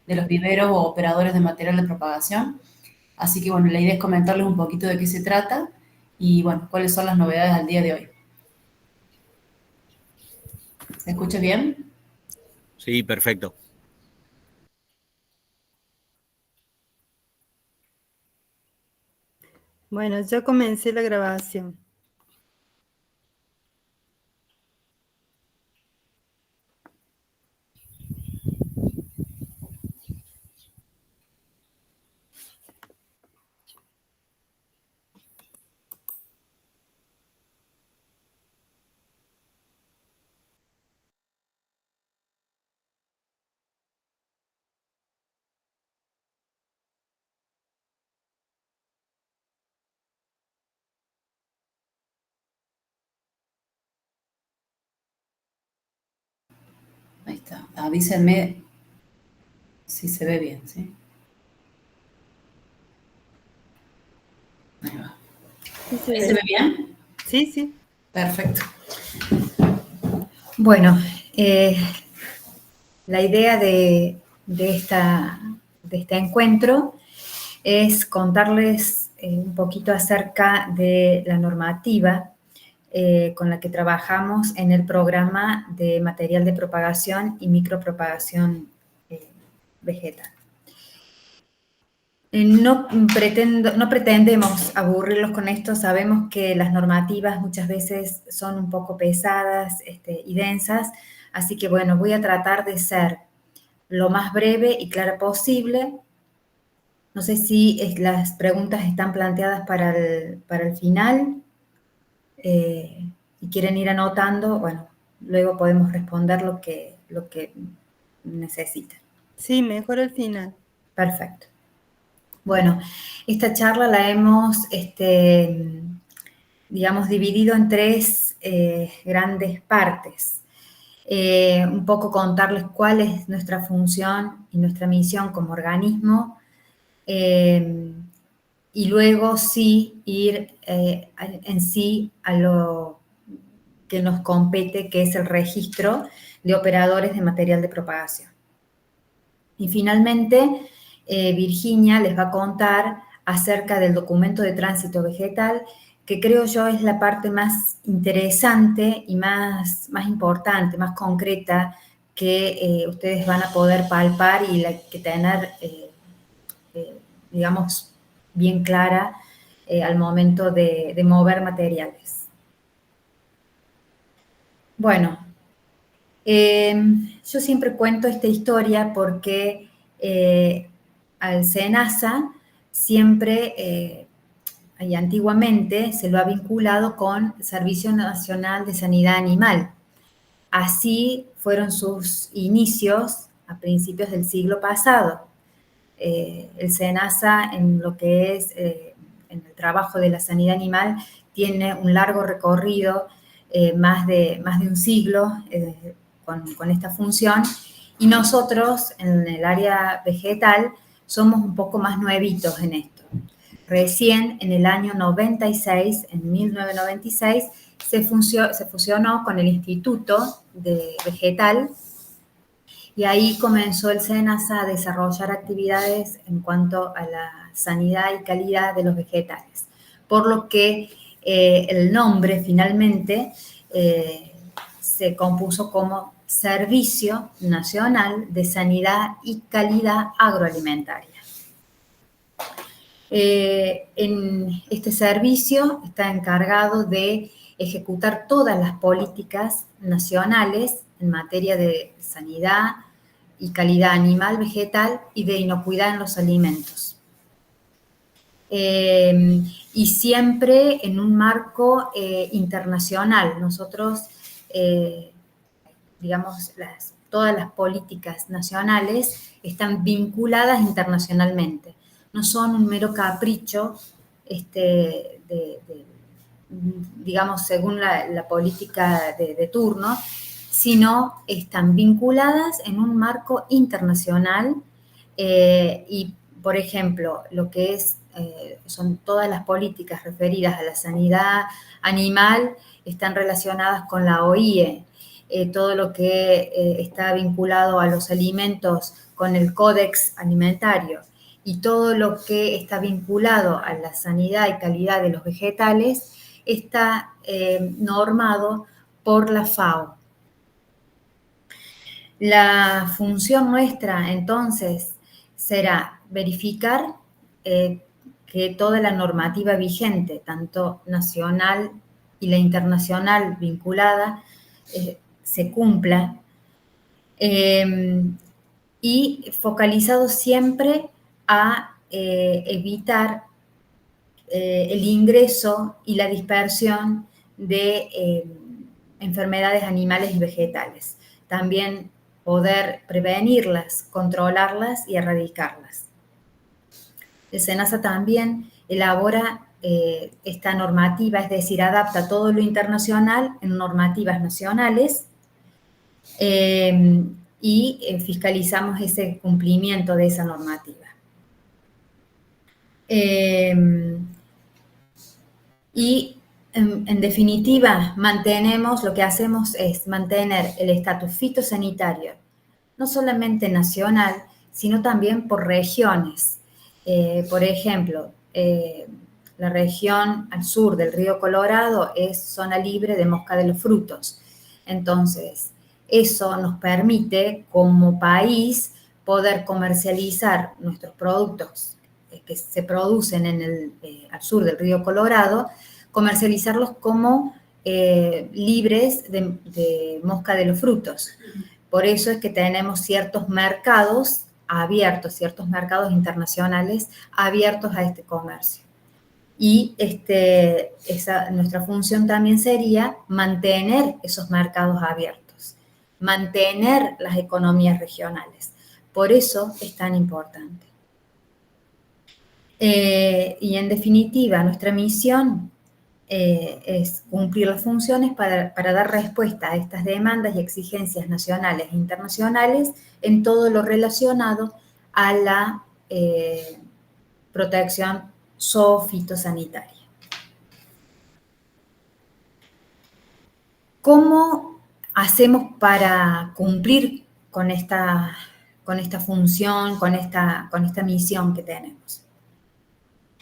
de los viveros o operadores de material de propagación. Así que bueno, la idea es comentarles un poquito de qué se trata y bueno, cuáles son las novedades al día de hoy. ¿Se escucha bien? Sí, perfecto. Bueno, ya comencé la grabación. Ahí está. Avísenme si se ve bien, ¿sí? Ahí va. Sí, se ¿Ahí se ve ve. bien? Sí, sí. Perfecto. Bueno, la idea de este encuentro es contarles un poquito acerca de la normativa con la que trabajamos en el programa de material de propagación y micropropagación vegetal. No pretendemos aburrirlos con esto, sabemos que las normativas muchas veces son un poco pesadas y densas, así que bueno, voy a tratar de ser lo más breve y clara posible. No sé si las preguntas están planteadas para el final y quieren ir anotando, bueno, luego podemos responder lo que necesiten. Sí, mejor al final. Perfecto. Bueno, esta charla la hemos, digamos, dividido en tres grandes partes. Un poco contarles cuál es nuestra función y nuestra misión como organismo, y luego sí ir en sí a lo que nos compete, que es el registro de operadores de material de propagación. Y finalmente, Virginia les va a contar acerca del documento de tránsito vegetal, que creo yo es la parte más interesante y más importante, más concreta, que ustedes van a poder palpar y que tener, digamos, bien clara al momento de mover materiales. Bueno, yo siempre cuento esta historia porque al SENASA siempre y antiguamente se lo ha vinculado con Servicio Nacional de Sanidad Animal. Así fueron sus inicios a principios del siglo pasado. El SENASA en lo que es en el trabajo de la sanidad animal tiene un largo recorrido, más de un siglo con esta función, y nosotros en el área vegetal somos un poco más nuevitos en esto. Recién en el año 96, en 1996, se fusionó con el Instituto de Vegetal y ahí comenzó el SENASA a desarrollar actividades en cuanto a la sanidad y calidad de los vegetales, por lo que el nombre finalmente se compuso como Servicio Nacional de Sanidad y Calidad Agroalimentaria. En este servicio está encargado de ejecutar todas las políticas nacionales en materia de sanidad y calidad animal, vegetal y de inocuidad en los alimentos. Y siempre en un marco internacional. Nosotros, digamos, todas las políticas nacionales están vinculadas internacionalmente. No son un mero capricho, digamos, según la política de turno, sino están vinculadas en un marco internacional y, por ejemplo, lo que son todas las políticas referidas a la sanidad animal están relacionadas con la OIE. Todo lo que está vinculado a los alimentos con el Códex Alimentario y todo lo que está vinculado a la sanidad y calidad de los vegetales está normado por la FAO. La función nuestra, entonces, será verificar que toda la normativa vigente, tanto nacional y la internacional vinculada, se cumpla, y focalizado siempre a evitar el ingreso y la dispersión de enfermedades animales y vegetales. También poder prevenirlas, controlarlas y erradicarlas. El SENASA también elabora esta normativa, es decir, adapta todo lo internacional en normativas nacionales y fiscalizamos ese cumplimiento de esa normativa. Y en definitiva, lo que hacemos es mantener el estatus fitosanitario, no solamente nacional, sino también por regiones. Por ejemplo, la región al sur del río Colorado es zona libre de mosca de los frutos. Entonces, eso nos permite como país poder comercializar nuestros productos que se producen al sur del río Colorado, comercializarlos como libres de mosca de los frutos. Por eso es que tenemos ciertos mercados abiertos, ciertos mercados internacionales abiertos a este comercio. Y nuestra función también sería mantener esos mercados abiertos, mantener las economías regionales. Por eso es tan importante. Y en definitiva, nuestra misión es cumplir las funciones para dar respuesta a estas demandas y exigencias nacionales e internacionales en todo lo relacionado a la protección zoofitosanitaria. ¿Cómo hacemos para cumplir con esta función, con esta misión que tenemos?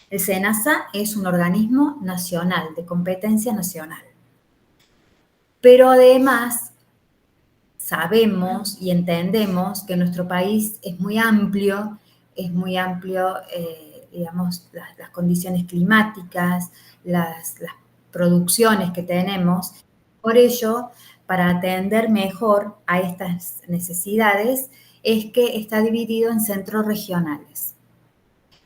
El SENASA es un organismo nacional, de competencia nacional. Pero además sabemos y entendemos que nuestro país es muy amplio, digamos, las condiciones climáticas, las producciones que tenemos. Por ello, para atender mejor a estas necesidades, es que está dividido en centros regionales.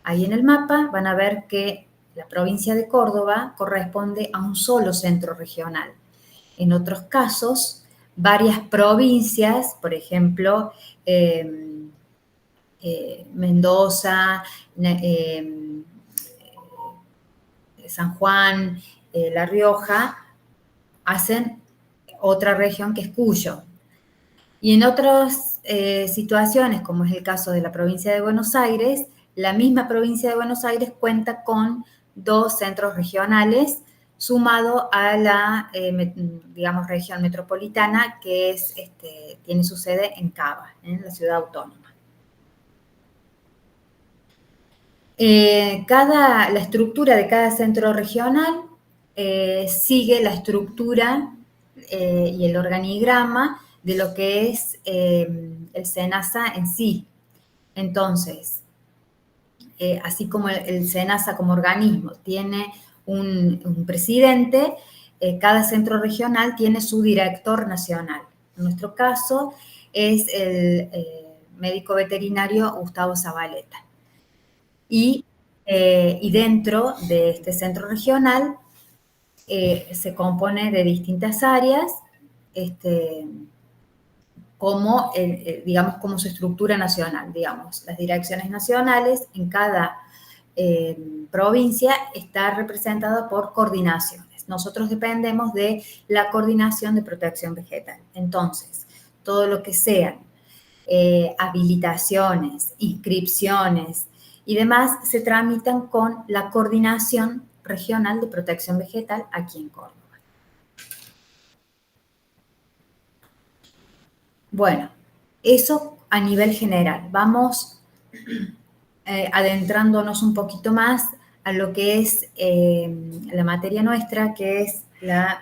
Ahí en el mapa van a ver que la provincia de Córdoba corresponde a un solo centro regional. En otros casos, varias provincias, por ejemplo, Mendoza, San Juan, La Rioja, hacen otra región que es Cuyo. Y en otras situaciones, como es el caso de la provincia de Buenos Aires, la misma provincia de Buenos Aires cuenta con 2 centros regionales sumado a la, digamos, región metropolitana que tiene su sede en Cava, en la ciudad autónoma. La estructura de cada centro regional sigue la estructura y el organigrama de lo que es el SENASA en sí. Entonces, así como el SENASA como organismo tiene un presidente, cada centro regional tiene su director nacional. En nuestro caso es el médico veterinario Gustavo Zabaleta. Y dentro de este centro regional se compone de distintas áreas, digamos, como su estructura nacional, digamos. Las direcciones nacionales en cada provincia está representada por coordinaciones. Nosotros dependemos de la coordinación de protección vegetal. Entonces, todo lo que sean habilitaciones, inscripciones y demás se tramitan con la Coordinación Regional de Protección Vegetal aquí en Córdoba. Bueno, eso a nivel general. Vamos adentrándonos un poquito más a lo que es la materia nuestra, que es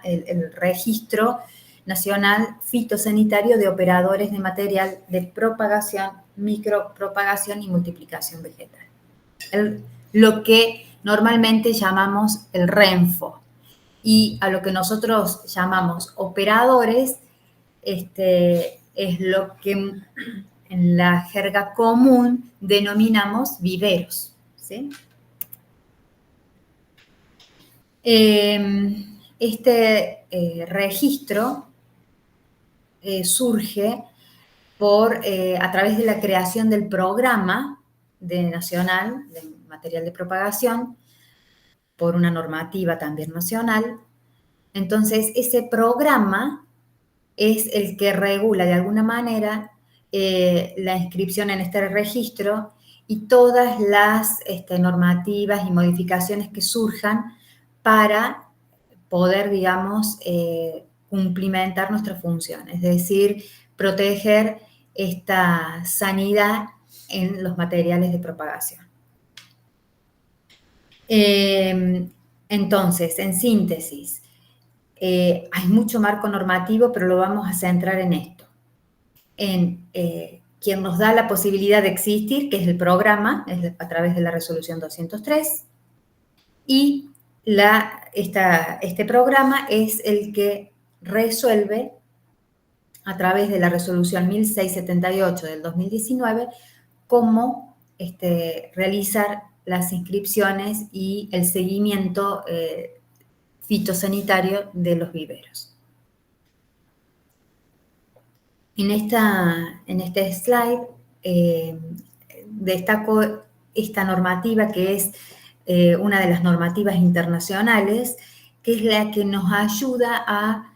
el Registro Nacional Fitosanitario de Operadores de Material de Propagación, Micropropagación y Multiplicación Vegetal. Lo que normalmente llamamos el RENFO, y a lo que nosotros llamamos operadores, es lo que en la jerga común denominamos viveros, ¿sí? Este registro surge a través de la creación del Programa Nacional de Material de Propagación, por una normativa también nacional. Entonces, ese programa es el que regula de alguna manera la inscripción en este registro y todas las normativas y modificaciones que surjan para poder, digamos, cumplimentar nuestra función, es decir, proteger esta sanidad en los materiales de propagación. Entonces, en síntesis, hay mucho marco normativo, pero lo vamos a centrar en esto, en quien nos da la posibilidad de existir, que es el programa, es a través de la resolución 203, y este programa es el que resuelve a través de la resolución 1678 del 2019 cómo realizar las inscripciones y el seguimiento fitosanitario de los viveros. En este slide destaco esta normativa que es una de las normativas internacionales, que es la que nos ayuda a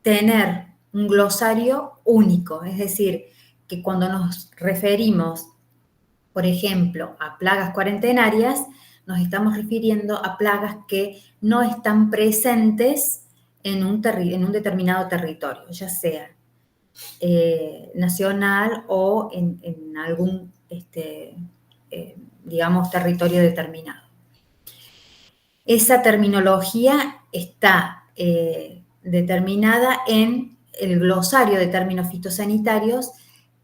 tener un glosario único, es decir, que cuando nos referimos, por ejemplo, a plagas cuarentenarias, nos estamos refiriendo a plagas que no están presentes en un determinado territorio, ya sea nacional o en algún, digamos, territorio determinado. Esa terminología está determinada en el glosario de términos fitosanitarios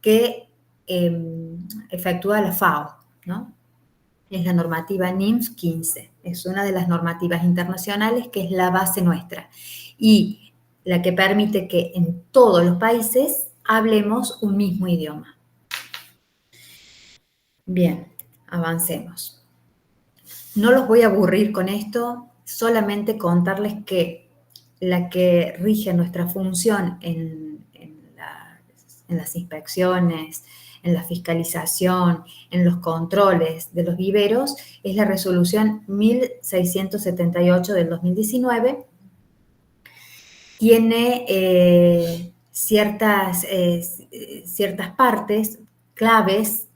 que efectúa la FAO, ¿no? Es la normativa NIMS 15, es una de las normativas internacionales que es la base nuestra y la que permite que en todos los países hablemos un mismo idioma. Bien, avancemos. No los voy a aburrir con esto, solamente contarles que la que rige nuestra función en las inspecciones, en la fiscalización, en los controles de los viveros, es la resolución 1678 del 2019. Tiene ciertas partes claves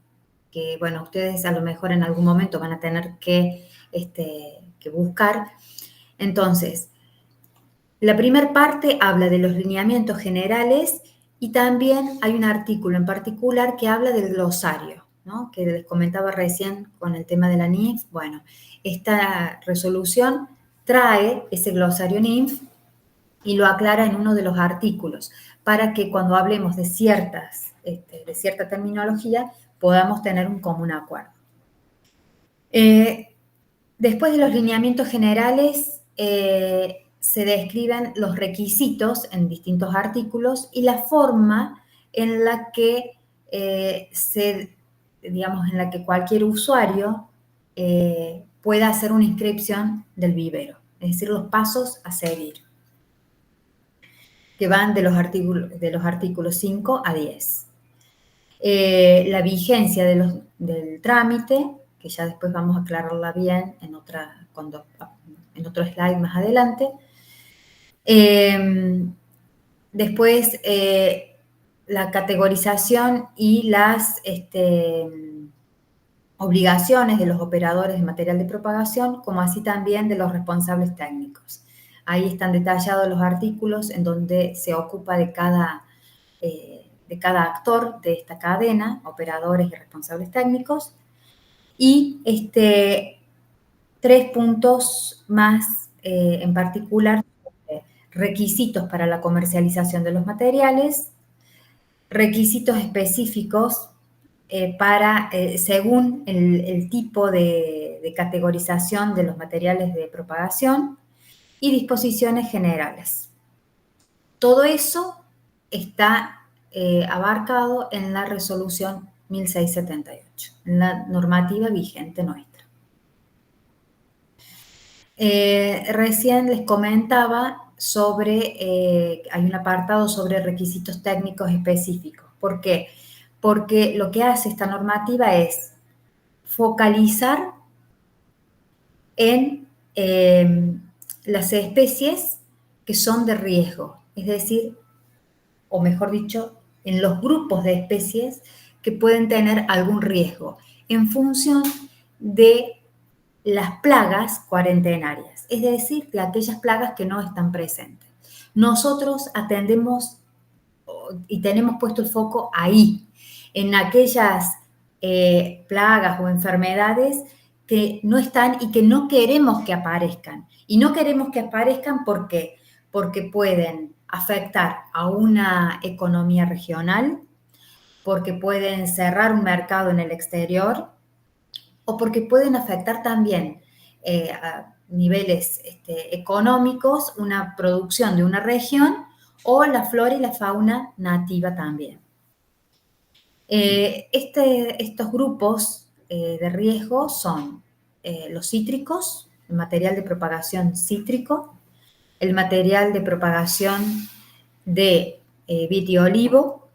que, bueno, ustedes a lo mejor en algún momento van a tener que buscar. Entonces, la primera parte habla de los lineamientos generales y también hay un artículo en particular que habla del glosario, ¿no? Que les comentaba recién con el tema de la NIMF. Bueno, esta resolución trae ese glosario NIMF y lo aclara en uno de los artículos para que cuando hablemos de cierta terminología podamos tener un común acuerdo. Después de los lineamientos generales, se describen los requisitos en distintos artículos y la forma en la que cualquier usuario pueda hacer una inscripción del vivero, es decir, los pasos a seguir, que van de los artículos 5 a 10. La vigencia del trámite, que ya después vamos a aclararla bien en otro slide más adelante. Después, la categorización y las obligaciones de los operadores de material de propagación, como así también de los responsables técnicos. Ahí están detallados los artículos en donde se ocupa de de cada actor de esta cadena, operadores y responsables técnicos, y 3 puntos más en particular: requisitos para la comercialización de los materiales, requisitos específicos según el tipo de categorización de los materiales de propagación y disposiciones generales. Todo eso está abarcado en la resolución 1678, en la normativa vigente nuestra. Recién les comentaba hay un apartado sobre requisitos técnicos específicos. ¿Por qué? Porque lo que hace esta normativa es focalizar en las especies que son de riesgo, es decir, o mejor dicho, en los grupos de especies que pueden tener algún riesgo en función de las plagas cuarentenarias, es decir, de aquellas plagas que no están presentes. Nosotros atendemos y tenemos puesto el foco ahí, en aquellas plagas o enfermedades que no están y que no queremos que aparezcan. Y no queremos que aparezcan porque pueden afectar a una economía regional, porque pueden cerrar un mercado en el exterior o porque pueden afectar también a niveles económicos una producción de una región o la flora y la fauna nativa también. Estos grupos de riesgo son los cítricos, el material de propagación cítrico, el material de propagación de vid y olivo,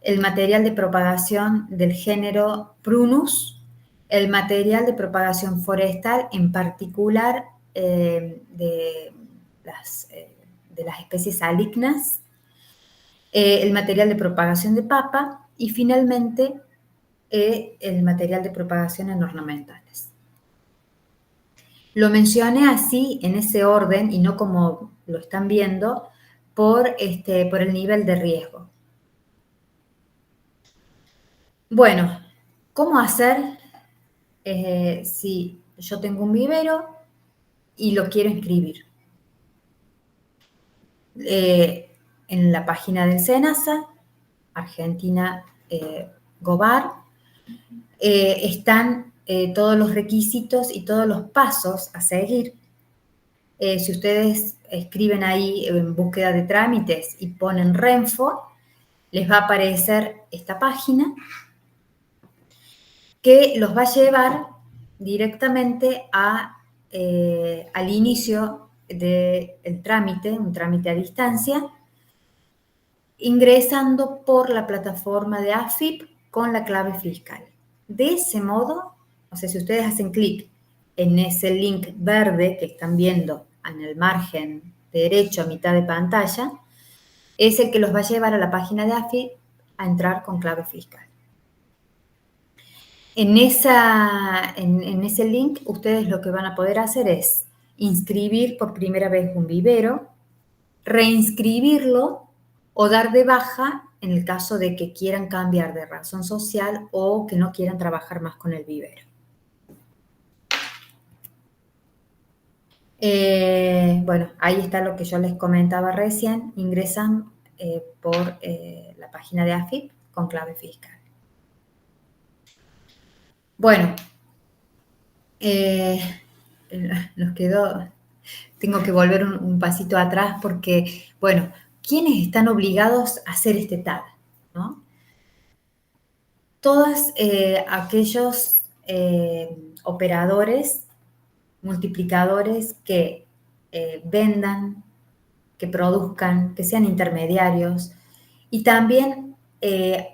el material de propagación del género Prunus, el material de propagación forestal, en particular de las especies salignas, el material de propagación de papa y finalmente el material de propagación en ornamentales. Lo mencioné así, en ese orden, y no como lo están viendo, por el nivel de riesgo. Bueno, ¿cómo hacer si yo tengo un vivero y lo quiero inscribir? En la página del SENASA, Argentina Gobar, están todos los requisitos y todos los pasos a seguir. Si ustedes escriben ahí en búsqueda de trámites y ponen Renfo, les va a aparecer esta página que los va a llevar directamente al inicio del trámite, un trámite a distancia, ingresando por la plataforma de AFIP con la clave fiscal. De ese modo, o sea, si ustedes hacen clic en ese link verde que están viendo en el margen derecho a mitad de pantalla, es el que los va a llevar a la página de AFIP a entrar con clave fiscal. En ese link, ustedes lo que van a poder hacer es inscribir por primera vez un vivero, reinscribirlo o dar de baja en el caso de que quieran cambiar de razón social o que no quieran trabajar más con el vivero. Bueno, ahí está lo que yo les comentaba recién. Ingresan por la página de AFIP con clave fiscal. Bueno, nos quedó, tengo que volver un pasito atrás porque, bueno, ¿quiénes están obligados a hacer este TAD? ¿No? Todos aquellos operadores, multiplicadores que vendan, que produzcan, que sean intermediarios y también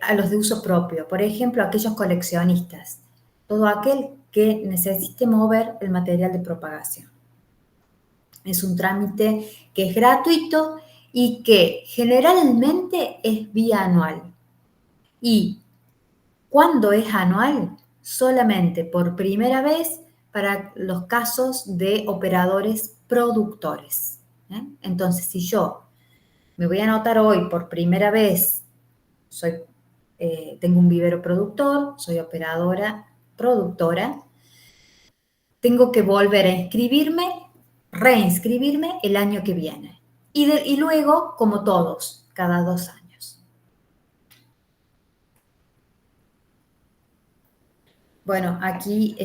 a los de uso propio, por ejemplo, aquellos coleccionistas, todo aquel que necesite mover el material de propagación. Es un trámite que es gratuito y que generalmente es bianual. Y cuando es anual, solamente por primera vez para los casos de operadores productores. Entonces, si yo me voy a anotar hoy por primera vez tengo un vivero productor, soy operadora, productora, tengo que volver a inscribirme, reinscribirme el año que viene. Y luego, como todos, cada 2 años. Bueno, aquí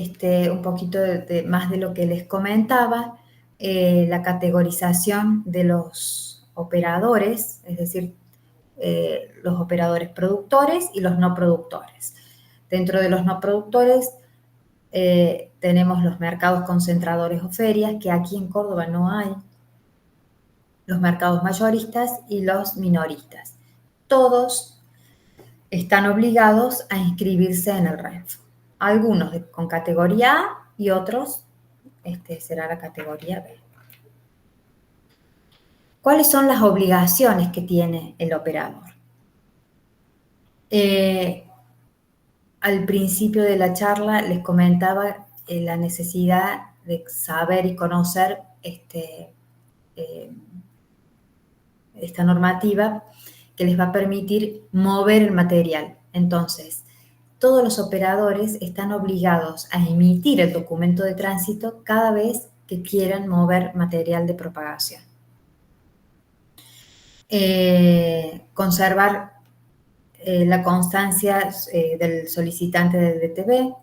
un poquito más de lo que les comentaba, la categorización de los operadores, es decir, los operadores productores y los no productores. Dentro de los no productores tenemos los mercados concentradores o ferias, que aquí en Córdoba no hay, los mercados mayoristas y los minoristas. Todos están obligados a inscribirse en el RENFO. Algunos con categoría A y otros será la categoría B. ¿Cuáles son las obligaciones que tiene el operador? Al principio de la charla les comentaba la necesidad de saber y conocer esta normativa que les va a permitir mover el material. Entonces, todos los operadores están obligados a emitir el documento de tránsito cada vez que quieran mover material de propagación. Conservar la constancia del solicitante del DTB.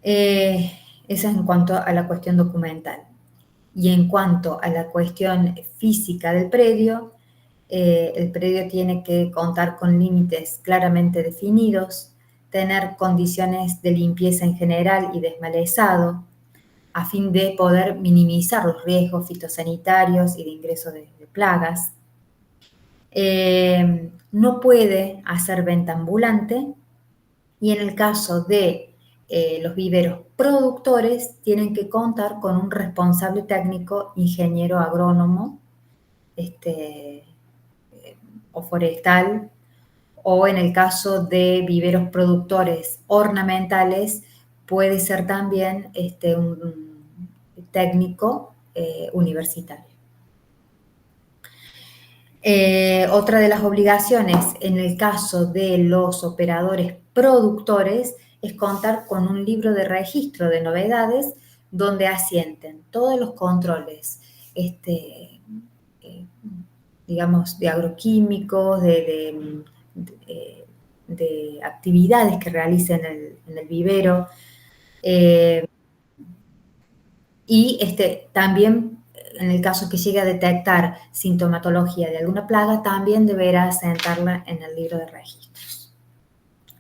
Eso es en cuanto a la cuestión documental. Y en cuanto a la cuestión física del predio, el predio tiene que contar con límites claramente definidos, tener condiciones de limpieza en general y desmalezado, a fin de poder minimizar los riesgos fitosanitarios y de ingreso de plagas. No puede hacer venta ambulante, y en el caso de los viveros productores tienen que contar con un responsable técnico, ingeniero agrónomo o forestal, o en el caso de viveros productores ornamentales puede ser también un técnico universitario. Otra de las obligaciones en el caso de los operadores productores es contar con un libro de registro de novedades donde asienten todos los controles, digamos, de agroquímicos, de actividades que realicen en el vivero, y también en el caso que llegue a detectar sintomatología de alguna plaga, también deberá asentarla en el libro de registros.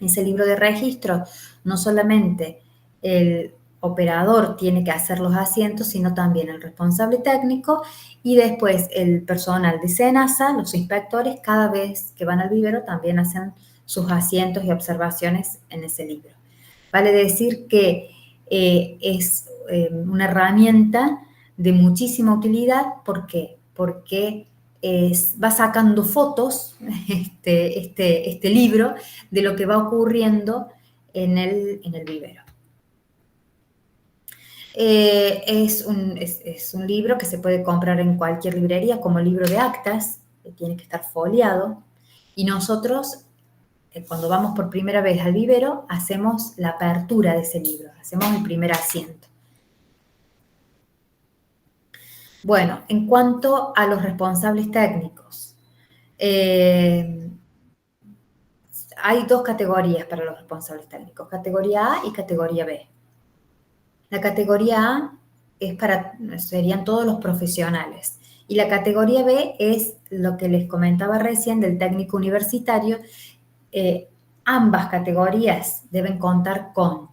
Ese libro de registro, no solamente el operador tiene que hacer los asientos, sino también el responsable técnico y después el personal de SENASA, los inspectores, cada vez que van al vivero también hacen sus asientos y observaciones en ese libro. Vale decir que es una herramienta de muchísima utilidad. ¿Por qué? Porque va sacando fotos, este libro, de lo que va ocurriendo en el vivero. Es un libro que se puede comprar en cualquier librería como libro de actas, que tiene que estar foliado, y nosotros, cuando vamos por primera vez al vivero, hacemos la apertura de ese libro, hacemos el primer asiento. Bueno, en cuanto a los responsables técnicos, hay 2 categorías para los responsables técnicos, categoría A y categoría B. La categoría A serían todos los profesionales, y la categoría B es lo que les comentaba recién del técnico universitario. Ambas categorías deben contar con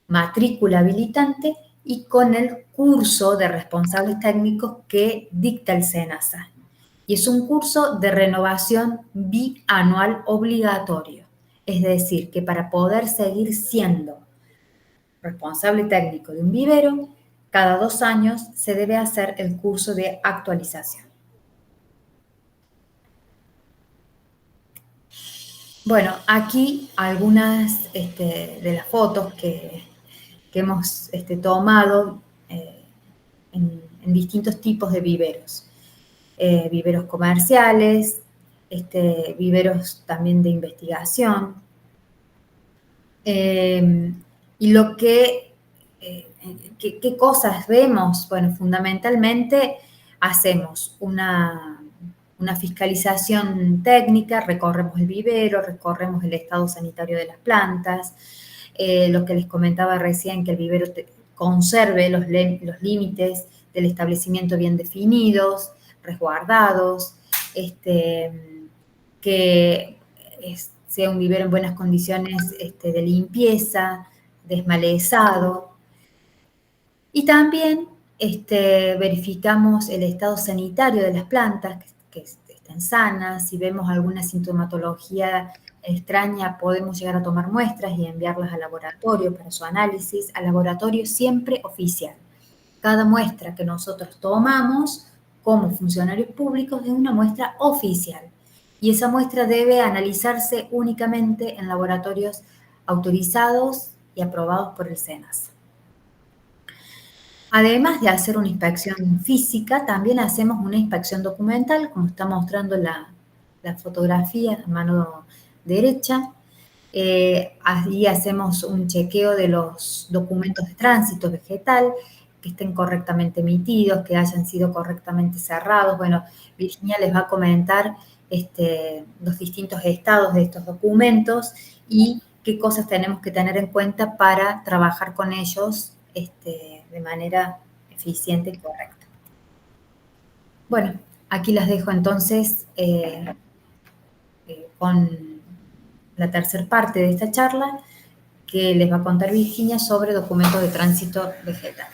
matrícula habilitante y con el curso de responsables técnicos que dicta el SENASA. Y es un curso de renovación bianual obligatorio. Es decir, que para poder seguir siendo responsable técnico de un vivero, cada 2 años se debe hacer el curso de actualización. Bueno, aquí algunas de las fotos que hemos tomado en distintos tipos de viveros. Viveros comerciales, viveros también de investigación. Y lo que, ¿qué cosas vemos? Bueno, fundamentalmente hacemos una fiscalización técnica, recorremos el vivero, recorremos el estado sanitario de las plantas, lo que les comentaba recién, que el vivero conserve los límites del establecimiento bien definidos, resguardados, que sea un vivero en buenas condiciones de limpieza, desmalezado. Y también verificamos el estado sanitario de las plantas, que estén sanas. Si vemos alguna sintomatología extraña, podemos llegar a tomar muestras y enviarlas al laboratorio para su análisis, al laboratorio siempre oficial. Cada muestra que nosotros tomamos como funcionarios públicos es una muestra oficial. Y esa muestra debe analizarse únicamente en laboratorios autorizados y aprobados por el SENASA. Además de hacer una inspección física, también hacemos una inspección documental, como está mostrando la fotografía a mano derecha. Ahí hacemos un chequeo de los documentos de tránsito vegetal, que estén correctamente emitidos, que hayan sido correctamente cerrados. Bueno, Virginia les va a comentar los distintos estados de estos documentos y qué cosas tenemos que tener en cuenta para trabajar con ellos de manera eficiente y correcta. Bueno, aquí las dejo entonces con la tercera parte de esta charla, que les va a contar Virginia sobre documentos de tránsito vegetal.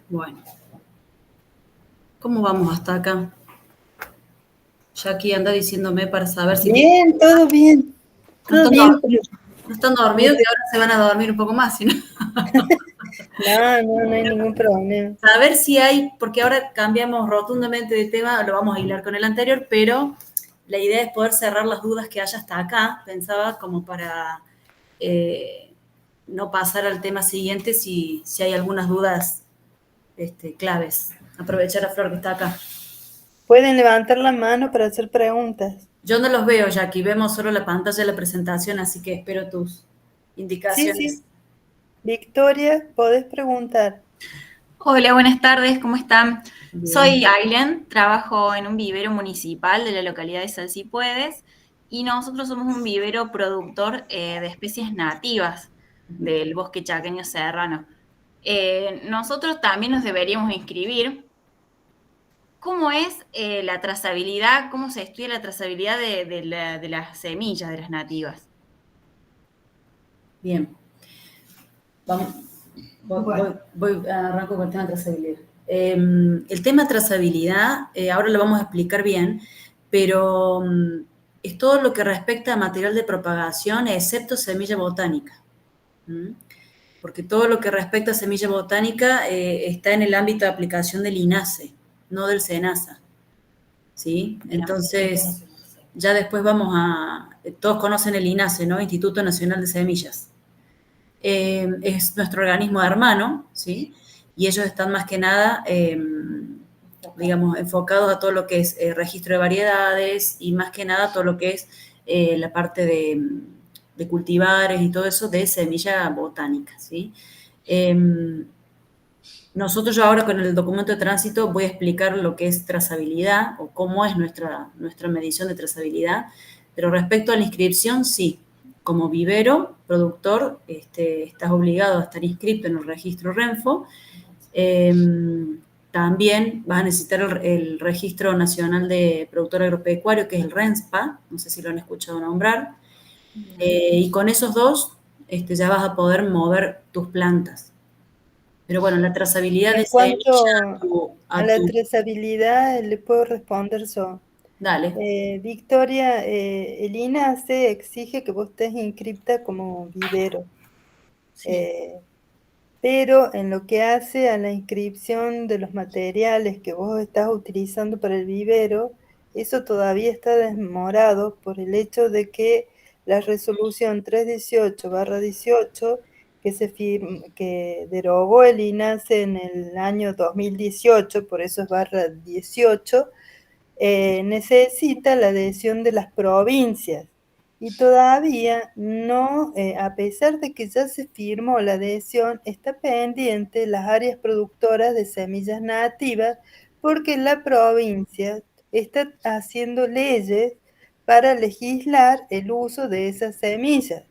Bueno, ¿cómo vamos hasta acá? Jackie anda diciéndome para saber si... Bien, todo bien. Todo bien. No están dormidos, que ahora se van a dormir un poco más, ¿sí? No hay ningún problema. Saber si hay, porque ahora cambiamos rotundamente de tema, lo vamos a hilar con el anterior, pero la idea es poder cerrar las dudas que haya hasta acá. Pensaba como para no pasar al tema siguiente si hay algunas dudas claves. Aprovechar a Flor que está acá. Pueden levantar la mano para hacer preguntas. Yo no los veo, Jackie, vemos solo la pantalla de la presentación, así que espero tus indicaciones. Sí. Victoria, podés preguntar. Hola, buenas tardes, ¿cómo están? Bien. Soy Ailen, trabajo en un vivero municipal de la localidad de Salsipuedes y nosotros somos un vivero productor de especies nativas del bosque chaqueño serrano. Nosotros también nos deberíamos inscribir. ¿Cómo es la trazabilidad, cómo se estudia la trazabilidad de las semillas de las nativas? Bien. Vamos. Arranco con el tema de trazabilidad. El tema de trazabilidad, ahora lo vamos a explicar bien, pero es todo lo que respecta a material de propagación, excepto semilla botánica. Porque todo lo que respecta a semilla botánica está en el ámbito de aplicación del INASE, no del SENASA. ¿Sí? Entonces, ya después vamos a... Todos conocen el INASE, ¿no? Instituto Nacional de Semillas. Es nuestro organismo hermano, ¿sí? Y ellos están más que nada, digamos, enfocados a todo lo que es registro de variedades y más que nada todo lo que es la parte de cultivares y todo eso de semilla botánica, ¿sí? Nosotros yo ahora con el documento de tránsito voy a explicar lo que es trazabilidad o cómo es nuestra medición de trazabilidad, pero respecto a la inscripción, sí. Como vivero, productor, estás obligado a estar inscrito en el registro Renfo. También vas a necesitar el Registro Nacional de Productor Agropecuario, que es el RENSPA, no sé si lo han escuchado nombrar. Y con esos dos ya vas a poder mover tus plantas. Pero bueno, la trazabilidad de cuanto semilla a la trazabilidad, le puedo responder yo. Dale. Victoria, el INASE exige que vos estés inscripta como vivero. Sí. Pero en lo que hace a la inscripción de los materiales que vos estás utilizando para el vivero, eso todavía está demorado por el hecho de que la resolución 318/18 que derogó el INASE en el año 2018, por eso es /18, necesita la adhesión de las provincias. Y todavía no, a pesar de que ya se firmó la adhesión, está pendiente las áreas productoras de semillas nativas porque la provincia está haciendo leyes para legislar el uso de esas semillas.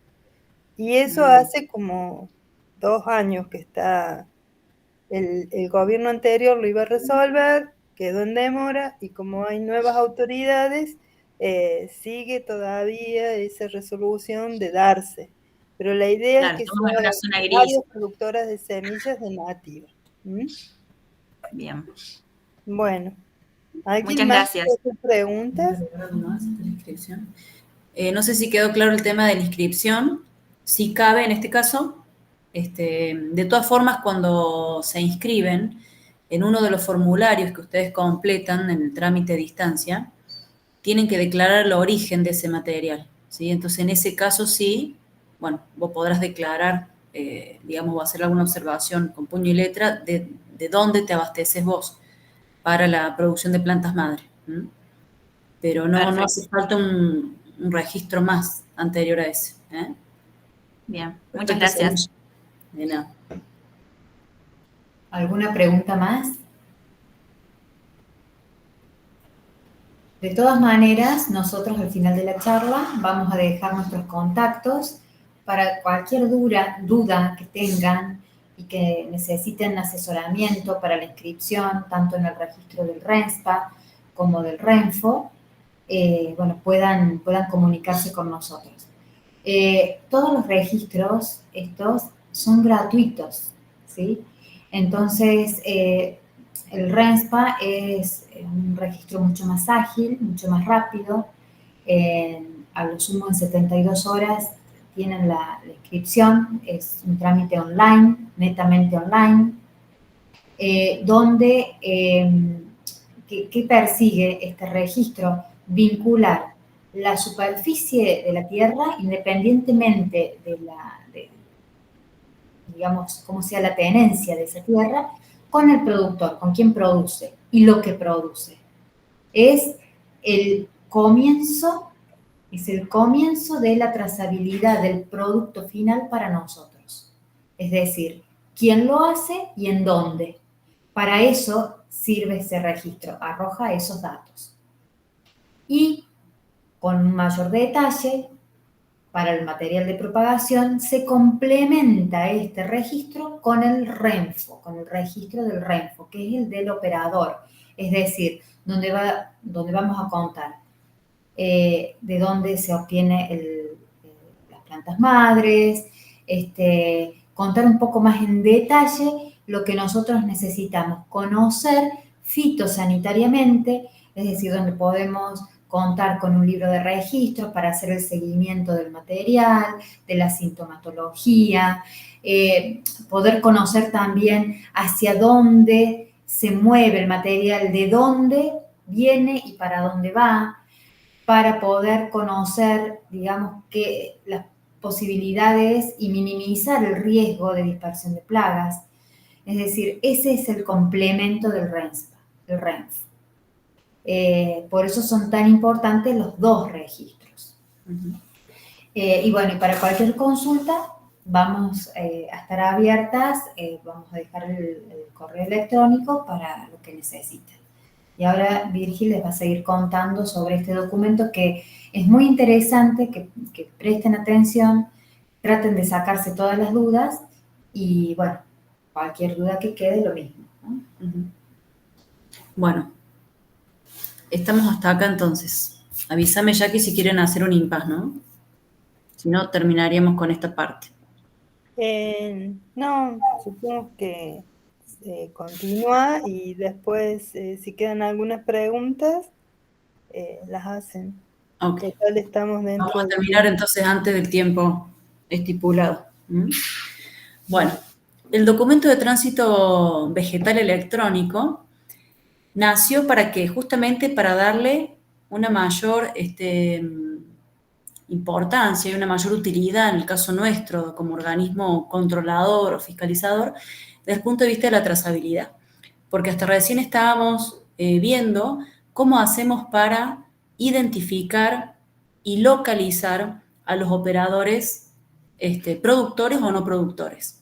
Y eso hace como 2 años que está, el gobierno anterior lo iba a resolver, quedó en demora y como hay nuevas autoridades, sigue todavía esa resolución de darse. Pero la idea Claro, es que estamos en una sean zona gris. áreas productoras de semillas de nativa. ¿Mm? Bien. Bueno, ¿alguien Muchas más gracias. quiere hacer preguntas? No sé si quedó claro el tema de la inscripción, si cabe en este caso. De todas formas, cuando se inscriben en uno de los formularios que ustedes completan en el trámite a distancia, tienen que declarar el origen de ese material, ¿sí? Entonces, en ese caso sí, bueno, vos podrás declarar, digamos, o hacer alguna observación con puño y letra de dónde te abasteces vos para la producción de plantas madre. ¿Mm? Pero no hace falta un registro más anterior a ese. Bien, muchas Perfecto, gracias. Semilla. De nada. ¿Alguna pregunta más? De todas maneras, nosotros al final de la charla vamos a dejar nuestros contactos para cualquier duda que tengan y que necesiten asesoramiento para la inscripción, tanto en el registro del RENSPA como del RENFO, bueno, puedan comunicarse con nosotros. Todos los registros estos son gratuitos, ¿sí? Entonces, el RENSPA es un registro mucho más ágil, mucho más rápido. A lo sumo en 72 horas tienen la inscripción, es un trámite online, netamente online, donde, ¿qué persigue este registro? Vincular la superficie de la tierra, independientemente de digamos, cómo sea la tenencia de esa tierra, con el productor, con quien produce y lo que produce. Es el comienzo de la trazabilidad del producto final para nosotros. Es decir, quién lo hace y en dónde. Para eso sirve ese registro, arroja esos datos. Y con mayor detalle, para el material de propagación, se complementa este registro con el RENFO, con el registro del RENFO, que es el del operador. Es decir, donde vamos a contar de dónde se obtiene las plantas madres, contar un poco más en detalle lo que nosotros necesitamos conocer fitosanitariamente, es decir, donde podemos contar con un libro de registros para hacer el seguimiento del material, de la sintomatología, poder conocer también hacia dónde se mueve el material, de dónde viene y para dónde va, para poder conocer, digamos, que las posibilidades y minimizar el riesgo de dispersión de plagas. Es decir, ese es el complemento del RENSPA, del RENF. Por eso son tan importantes los dos registros. Y bueno, y para cualquier consulta vamos a estar abiertas, vamos a dejar el correo electrónico para lo que necesiten. Y ahora Virgil les va a seguir contando sobre este documento que es muy interesante, que presten atención, traten de sacarse todas las dudas y bueno, cualquier duda que quede lo mismo, ¿no? Bueno, estamos hasta acá entonces. Avísame, Jackie, si quieren hacer un impasse, ¿no? Si no, terminaríamos con esta parte. No, supongo que continúa y después, si quedan algunas preguntas, las hacen. Ok. Total, estamos dentro Vamos a terminar entonces antes del tiempo estipulado. Bueno, el documento de tránsito vegetal electrónico nació justamente para darle una mayor importancia y una mayor utilidad en el caso nuestro como organismo controlador o fiscalizador desde el punto de vista de la trazabilidad. Porque hasta recién estábamos viendo cómo hacemos para identificar y localizar a los operadores productores o no productores.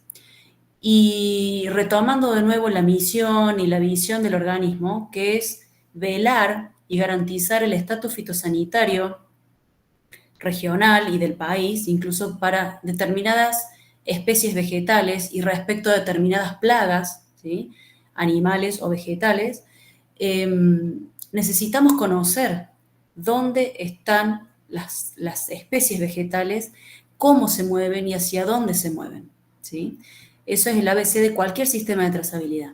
Y retomando de nuevo la misión y la visión del organismo, que es velar y garantizar el estatus fitosanitario regional y del país, incluso para determinadas especies vegetales y respecto a determinadas plagas, ¿sí?, animales o vegetales, necesitamos conocer dónde están las especies vegetales, cómo se mueven y hacia dónde se mueven, ¿sí? Eso es el ABC de cualquier sistema de trazabilidad.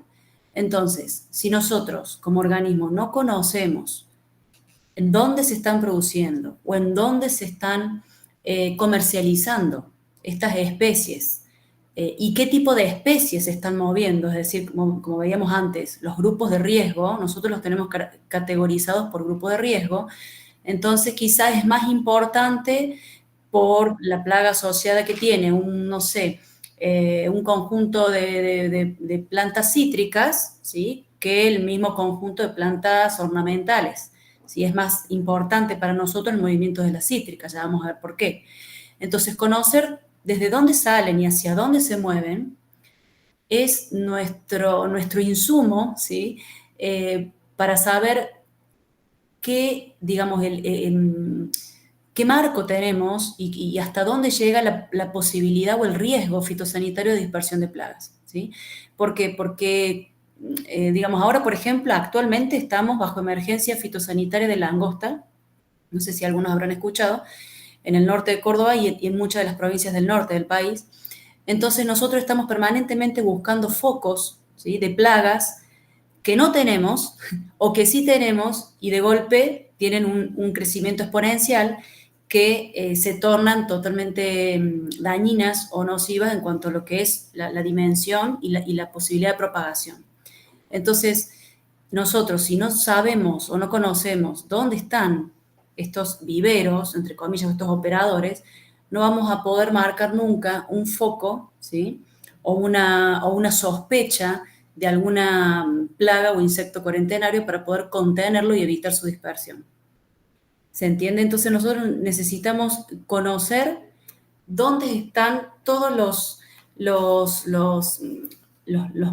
Entonces, si nosotros como organismo no conocemos en dónde se están produciendo o en dónde se están comercializando estas especies y qué tipo de especies se están moviendo, es decir, como veíamos antes, los grupos de riesgo, nosotros los tenemos categorizados por grupo de riesgo, entonces quizás es más importante por la plaga asociada que tiene un conjunto de plantas cítricas, ¿sí?, que el mismo conjunto de plantas ornamentales. ¿Sí? Es más importante para nosotros el movimiento de las cítricas, ya vamos a ver por qué. Entonces, conocer desde dónde salen y hacia dónde se mueven es nuestro insumo, ¿sí?, para saber qué, digamos, qué marco tenemos y hasta dónde llega la posibilidad o el riesgo fitosanitario de dispersión de plagas, ¿sí? ¿Por qué? Porque digamos, ahora, por ejemplo, actualmente estamos bajo emergencia fitosanitaria de langosta, no sé si algunos habrán escuchado, en el norte de Córdoba y en muchas de las provincias del norte del país. Entonces nosotros estamos permanentemente buscando focos, ¿sí?, de plagas que no tenemos o que sí tenemos y de golpe tienen un crecimiento exponencial que se tornan totalmente dañinas o nocivas en cuanto a lo que es la dimensión y la posibilidad de propagación. Entonces, nosotros, si no sabemos o no conocemos dónde están estos viveros, entre comillas, estos operadores, no vamos a poder marcar nunca un foco, ¿sí?, o una sospecha de alguna plaga o insecto cuarentenario para poder contenerlo y evitar su dispersión. ¿Se entiende? Entonces, nosotros necesitamos conocer dónde están todos los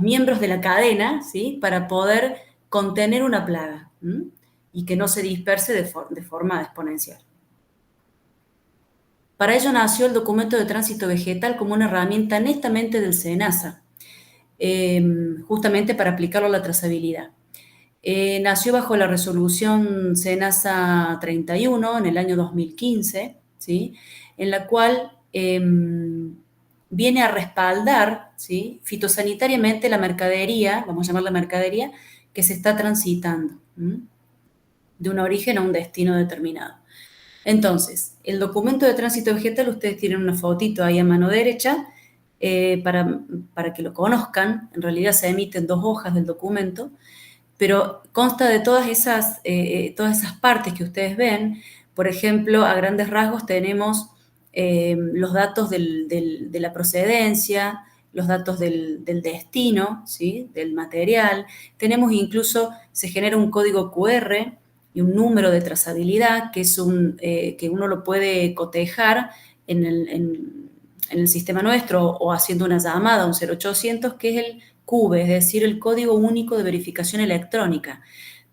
miembros de la cadena, ¿sí?, para poder contener una plaga, ¿sí?, y que no se disperse de forma exponencial. Para ello nació el documento de tránsito vegetal como una herramienta netamente del SENASA, justamente para aplicarlo a la trazabilidad. Nació bajo la resolución SENASA 31 en el año 2015, ¿sí?, en la cual viene a respaldar, ¿sí?, fitosanitariamente la mercadería, vamos a llamarla mercadería, que se está transitando, ¿sí?, de un origen a un destino determinado. Entonces, el documento de tránsito vegetal, ustedes tienen una fotito ahí a mano derecha, para que lo conozcan. En realidad se emiten 2 hojas del documento, pero consta de todas esas partes que ustedes ven. Por ejemplo, a grandes rasgos tenemos los datos de la procedencia, los datos del destino, ¿sí?, del material. Tenemos incluso, se genera un código QR y un número de trazabilidad, que es que uno lo puede cotejar en el sistema nuestro o haciendo una llamada a un 0800, que es el CUBE, es decir, el Código Único de Verificación Electrónica.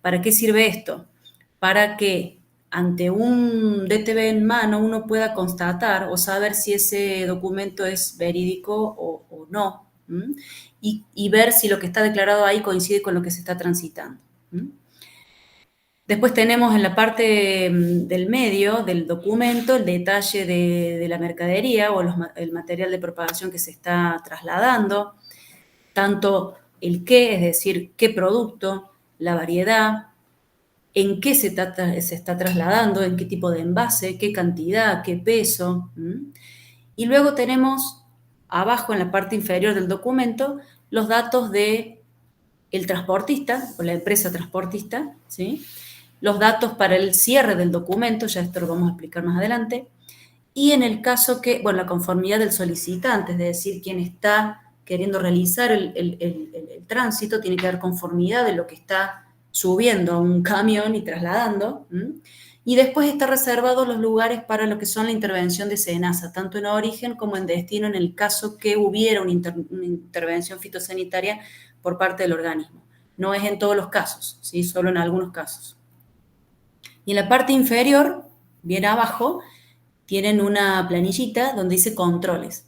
¿Para qué sirve esto? Para que ante un DTV en mano uno pueda constatar o saber si ese documento es verídico o no, y ver si lo que está declarado ahí coincide con lo que se está transitando. Después tenemos en la parte del medio del documento el detalle de la mercadería o el material de propagación que se está trasladando, tanto el qué, es decir, qué producto, la variedad, en qué se está trasladando, en qué tipo de envase, qué cantidad, qué peso. Y luego tenemos abajo en la parte inferior del documento los datos del transportista o la empresa transportista, ¿sí?, los datos para el cierre del documento, ya esto lo vamos a explicar más adelante, y en el caso que, bueno, la conformidad del solicitante, es decir, quien está queriendo realizar el tránsito, tiene que dar conformidad de lo que está subiendo a un camión y trasladando, y después está reservados los lugares para lo que son la intervención de SENASA, tanto en origen como en destino, en el caso que hubiera una intervención fitosanitaria por parte del organismo. No es en todos los casos, ¿sí? Solo en algunos casos. Y en la parte inferior, bien abajo, tienen una planillita donde dice controles.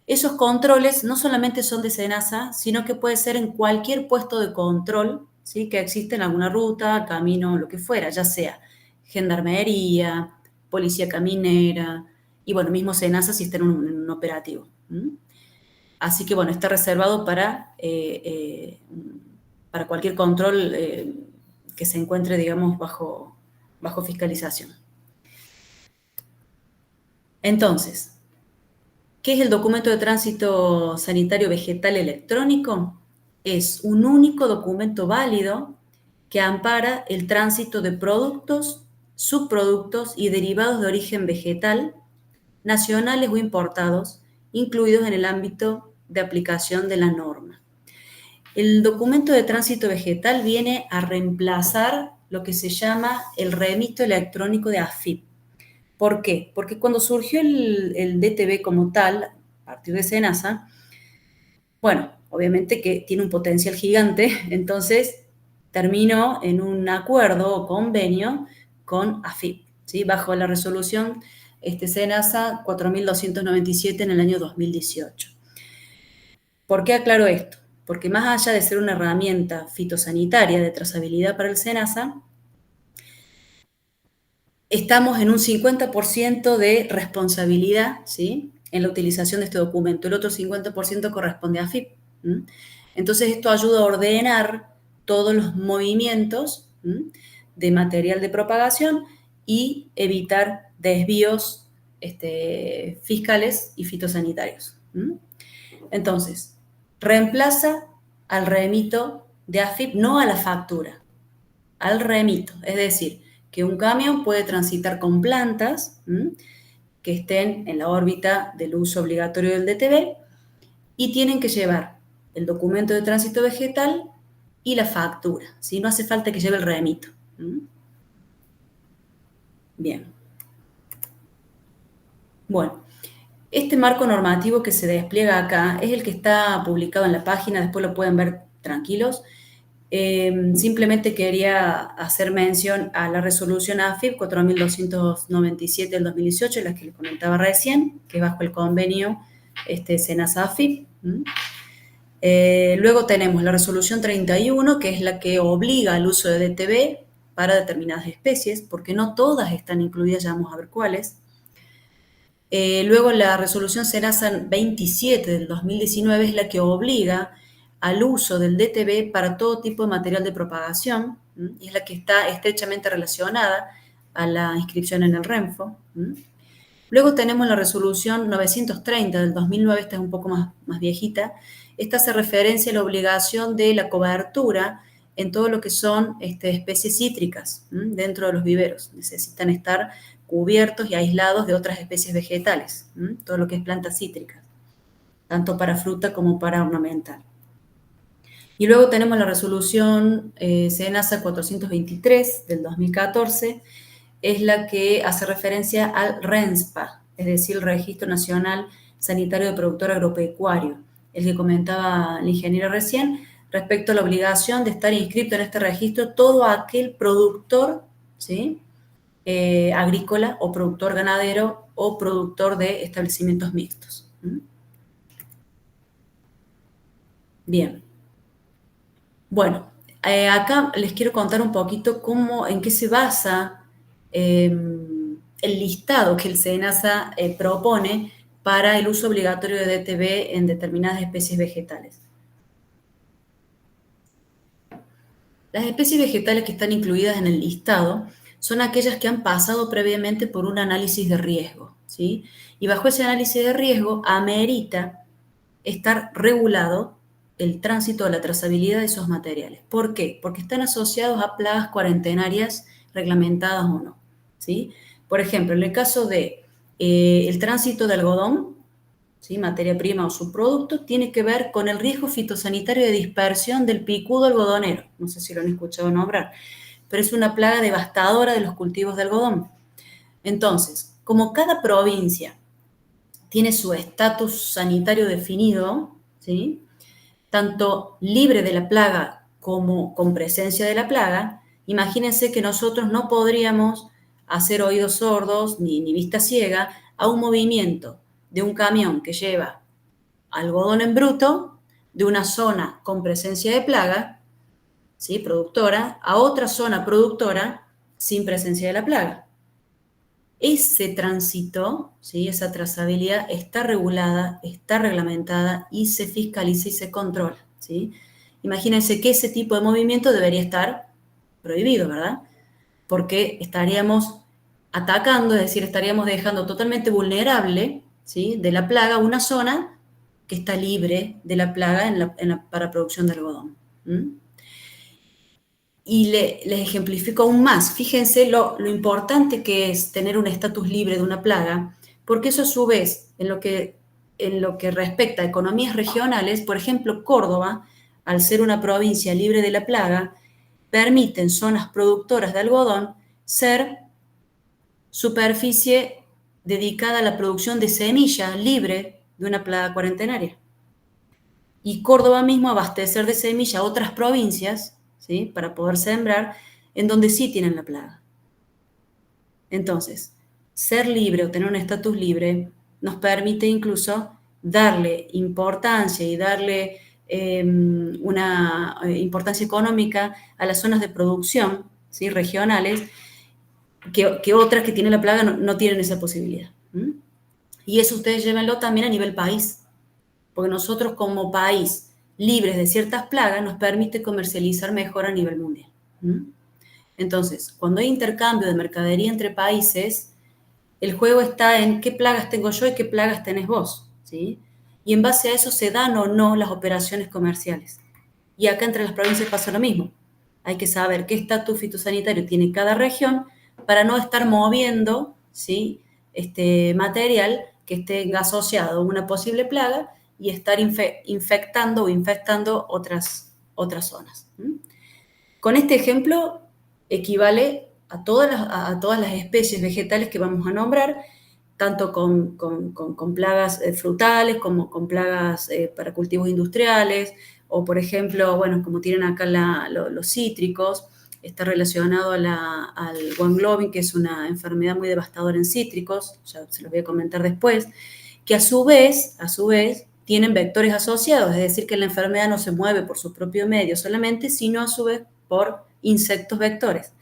Esos controles no solamente son de SENASA, sino que puede ser en cualquier puesto de control, ¿sí? Que existe en alguna ruta, camino, lo que fuera, ya sea gendarmería, policía caminera, y bueno, mismo SENASA si está en un operativo. Así que bueno, está reservado para cualquier control que se encuentre, digamos, bajo fiscalización. Entonces, ¿qué es el documento de tránsito sanitario vegetal electrónico? Es un único documento válido que ampara el tránsito de productos, subproductos y derivados de origen vegetal, nacionales o importados, incluidos en el ámbito de aplicación de la norma. El documento de tránsito vegetal viene a reemplazar lo que se llama el remito electrónico de AFIP. ¿Por qué? Porque cuando surgió el DTB como tal, a partir de SENASA, bueno, obviamente que tiene un potencial gigante, entonces terminó en un acuerdo o convenio con AFIP, ¿sí? Bajo la resolución SENASA 4297 en el año 2018. ¿Por qué aclaro esto? Porque más allá de ser una herramienta fitosanitaria de trazabilidad para el SENASA, estamos en un 50% de responsabilidad, ¿sí? En la utilización de este documento. El otro 50% corresponde a AFIP. Entonces, esto ayuda a ordenar todos los movimientos de material de propagación y evitar desvíos fiscales y fitosanitarios. Entonces, reemplaza al remito de AFIP, no a la factura, al remito. Es decir, que un camión puede transitar con plantas que estén en la órbita del uso obligatorio del DTB y tienen que llevar el documento de tránsito vegetal y la factura, ¿sí? No hace falta que lleve el remito. Bien. Bueno, este marco normativo que se despliega acá es el que está publicado en la página, después lo pueden ver tranquilos. Simplemente quería hacer mención a la resolución AFIP 4297 del 2018, la que les comentaba recién, que bajo el convenio SENASA-AFIP. Luego tenemos la resolución 31, que es la que obliga al uso de DTB para determinadas especies, porque no todas están incluidas, ya vamos a ver cuáles. Luego la resolución SENASA 27 del 2019 es la que obliga al uso del DTB para todo tipo de material de propagación, y es la que está estrechamente relacionada a la inscripción en el RENFO. Luego tenemos la resolución 930 del 2009, esta es un poco más viejita. Esta hace referencia a la obligación de la cobertura en todo lo que son especies cítricas dentro de los viveros. Necesitan estar cubiertos y aislados de otras especies vegetales, todo lo que es plantas cítricas, tanto para fruta como para ornamental. Y luego tenemos la resolución SENASA 423 del 2014, es la que hace referencia al RENSPA, es decir, el Registro Nacional Sanitario de Productor Agropecuario, el que comentaba la ingeniera recién, respecto a la obligación de estar inscrito en este registro todo aquel productor, ¿sí? Agrícola o productor ganadero o productor de establecimientos mixtos. Bien. Bueno, acá les quiero contar un poquito en qué se basa el listado que el SENASA propone para el uso obligatorio de DTB en determinadas especies vegetales. Las especies vegetales que están incluidas en el listado son aquellas que han pasado previamente por un análisis de riesgo, ¿sí? Y bajo ese análisis de riesgo amerita estar regulado el tránsito de la trazabilidad de esos materiales. ¿Por qué? Porque están asociados a plagas cuarentenarias reglamentadas o no, ¿sí? Por ejemplo, en el caso de el tránsito de algodón, ¿sí? Materia prima o subproducto, tiene que ver con el riesgo fitosanitario de dispersión del picudo algodonero. No sé si lo han escuchado nombrar, pero es una plaga devastadora de los cultivos de algodón. Entonces, como cada provincia tiene su estatus sanitario definido, ¿sí? Tanto libre de la plaga como con presencia de la plaga, imagínense que nosotros no podríamos hacer oídos sordos ni vista ciega a un movimiento de un camión que lleva algodón en bruto de una zona con presencia de plaga, ¿sí? Productora, a otra zona productora sin presencia de la plaga. Ese tránsito, ¿sí? Esa trazabilidad está regulada, está reglamentada y se fiscaliza y se controla, ¿sí? Imagínense que ese tipo de movimiento debería estar prohibido, ¿verdad? Porque estaríamos atacando, es decir, estaríamos dejando totalmente vulnerable, ¿sí? De la plaga una zona que está libre de la plaga para producción de algodón. Y les ejemplifico aún más. Fíjense lo importante que es tener un estatus libre de una plaga, porque eso a su vez, en lo que respecta a economías regionales, por ejemplo, Córdoba, al ser una provincia libre de la plaga, permite en zonas productoras de algodón ser superficie dedicada a la producción de semilla libre de una plaga cuarentenaria. Y Córdoba mismo abastecer de semilla a otras provincias, ¿sí? Para poder sembrar en donde sí tienen la plaga. Entonces, ser libre o tener un estatus libre nos permite incluso darle importancia y darle una importancia económica a las zonas de producción, ¿sí? Regionales, que otras que tienen la plaga no tienen esa posibilidad. Y eso ustedes llévenlo también a nivel país, porque nosotros como país libres de ciertas plagas nos permite comercializar mejor a nivel mundial. Entonces, cuando hay intercambio de mercadería entre países, el juego está en qué plagas tengo yo y qué plagas tenés vos, ¿sí? Y en base a eso se dan o no las operaciones comerciales. Y acá entre las provincias pasa lo mismo. Hay que saber qué estatus fitosanitario tiene cada región para no estar moviendo, ¿sí? Material que esté asociado a una posible plaga y estar infectando o infectando otras zonas. Con este ejemplo equivale a todas las especies vegetales que vamos a nombrar, tanto con plagas frutales como con plagas para cultivos industriales, o por ejemplo, bueno, como tienen acá los cítricos, está relacionado al Guanglobin, que es una enfermedad muy devastadora en cítricos, ya se los voy a comentar después, que a su vez, tienen vectores asociados, es decir, que la enfermedad no se mueve por su propio medio solamente, sino a su vez por insectos vectores.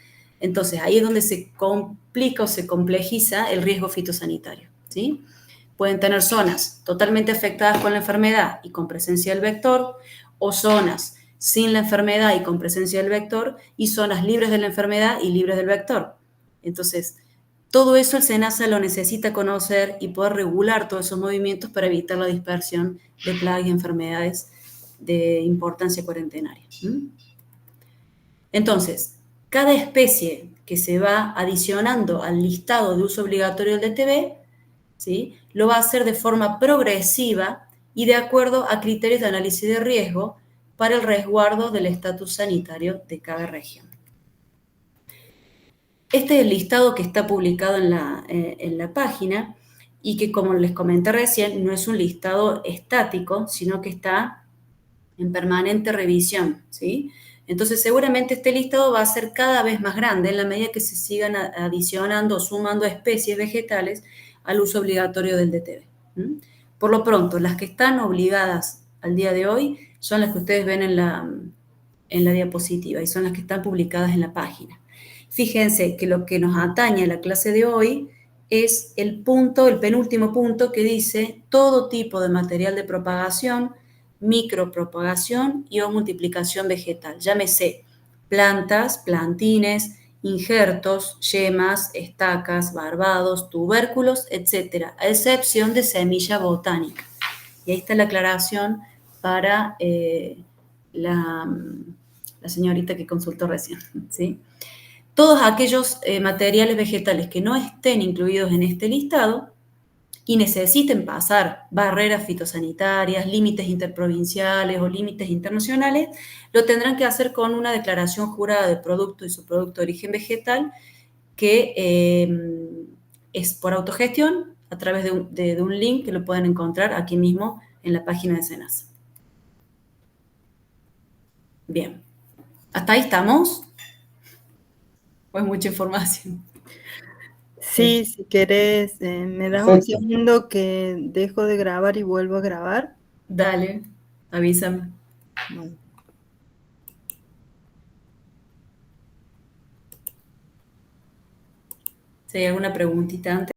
Entonces, ahí es donde se complica o se complejiza el riesgo fitosanitario, ¿sí? Pueden tener zonas totalmente afectadas con la enfermedad y con presencia del vector, o zonas sin la enfermedad y con presencia del vector, y zonas libres de la enfermedad y libres del vector. Entonces, todo eso el SENASA lo necesita conocer y poder regular todos esos movimientos para evitar la dispersión de plagas y enfermedades de importancia cuarentenaria. Entonces, cada especie que se va adicionando al listado de uso obligatorio del DTB, ¿sí? Lo va a hacer de forma progresiva y de acuerdo a criterios de análisis de riesgo para el resguardo del estatus sanitario de cada región. Este es el listado que está publicado en la página y que, como les comenté recién, no es un listado estático, sino que está en permanente revisión, ¿sí? Entonces, seguramente este listado va a ser cada vez más grande en la medida que se sigan adicionando o sumando especies vegetales al uso obligatorio del DTB. Por lo pronto, las que están obligadas al día de hoy son las que ustedes ven en la diapositiva y son las que están publicadas en la página. Fíjense que lo que nos atañe a la clase de hoy es el penúltimo punto que dice todo tipo de material de propagación, micropropagación y o multiplicación vegetal. Llámese plantas, plantines, injertos, yemas, estacas, barbados, tubérculos, etc., a excepción de semilla botánica. Y ahí está la aclaración para la señorita que consultó recién, ¿sí? todos aquellos materiales vegetales que no estén incluidos en este listado y necesiten pasar barreras fitosanitarias, límites interprovinciales o límites internacionales, lo tendrán que hacer con una declaración jurada de producto y subproducto de origen vegetal que es por autogestión a través de un link que lo pueden encontrar aquí mismo en la página de SENASA. Bien, ¿hasta ahí estamos? Pues mucha información. Sí, si querés, me das un Perfecto. segundo que dejo de grabar y vuelvo a grabar. Dale, avísame. Bueno. Si hay alguna preguntita antes.